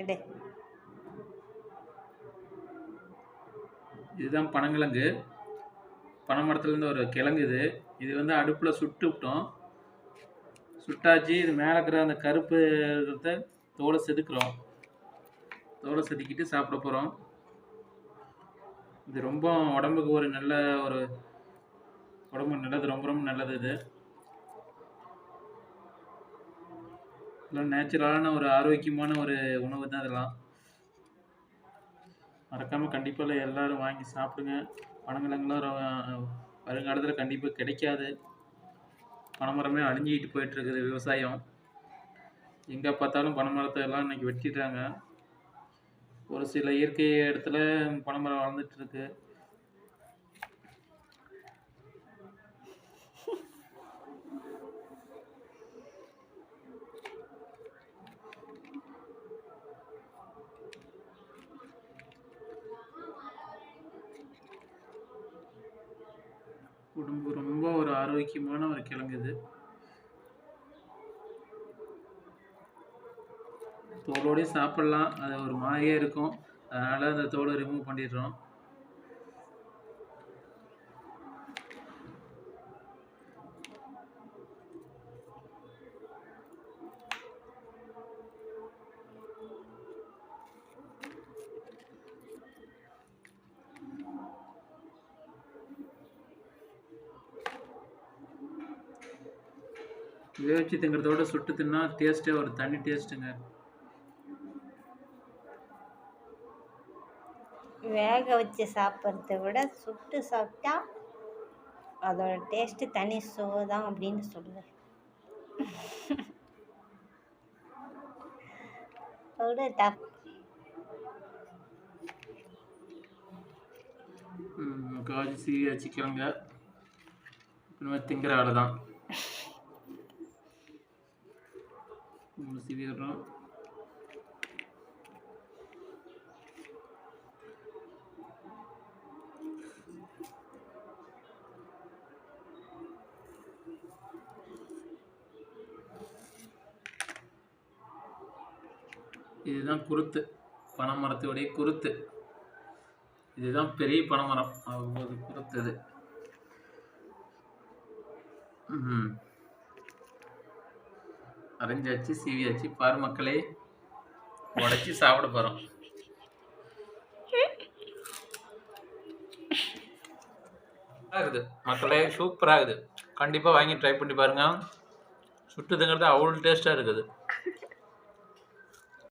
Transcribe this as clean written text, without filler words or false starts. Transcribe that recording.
எடு. இதுதான் பனங்கிழங்கு. பனைமரத்துலேருந்து ஒரு கிழங்கு இது. இது வந்து அடுப்பில் சுட்டு விட்டோம். சுட்டாச்சு. இது மேலே இருக்கிற அந்த கருப்பு இருக்கிறத தோலை செதுக்குறோம். தோலை செதுக்கிட்டு சாப்பிட போகிறோம். இது ரொம்ப உடம்புக்கு ஒரு நல்ல ஒரு உடம்பு நல்லது, ரொம்ப ரொம்ப நல்லது. இது இதெல்லாம் நேச்சுரலான ஒரு ஆரோக்கியமான ஒரு உணவு தான். இதெல்லாம் மறக்காமல் கண்டிப்பாக எல்லோரும் வாங்கி சாப்பிடுங்க. பனங்கிழங்குலாம் வருங்காலத்தில் கண்டிப்பாக கிடைக்காது. பனைமரமே அழிஞ்சிக்கிட்டு போயிட்டுருக்குது. விவசாயம் எங்கே பார்த்தாலும் பனைமரத்தை எல்லாம் இன்றைக்கி வெட்டிடுறாங்க. ஒரு சில இயற்கை இடத்துல பனைமரம் வளர்ந்துட்டுருக்கு. உடம்பு ரொம்ப ஒரு ஆரோக்கியமான ஒரு கிழங்கு இது. தோலோடய சாப்பிட்லாம். அது ஒரு மாதிரியே இருக்கும். அதனால் அந்த தோலை ரிமூவ் பண்ணிடுறோம். வேவிச்சு திங்கிறதோட சுட்டு தின்னா டேஸ்ட்டே ஒரு தனி டேஸ்ட்டுங்க. வேக வச்சு சாப்பிட்றத விட சுட்டு சாப்பிட்டா அதோட டேஸ்ட்டு தனி சுவை தான் அப்படின்னு சொல்லுவேன். காய்ச்சி சீவி வச்சுக்கிறோங்க. திங்கிற வேலை தான். சீவி விடுறோம். இதுதான் குருத்து, பனைமரத்துடைய குருத்து. இதுதான் பெரிய பனைமரம். அது குருத்து. இது அரைஞ்சாச்சு, சீவியாச்சு. பாரு மக்களே, உடச்சி சாப்பிட போகிறோம். இருக்குது மக்களே, சூப்பராக இருக்குது. கண்டிப்பாக வாங்கி ட்ரை பண்ணி பாருங்கள். சுட்டுதுங்கிறது அவ்வளோ டேஸ்ட்டாக இருக்குது.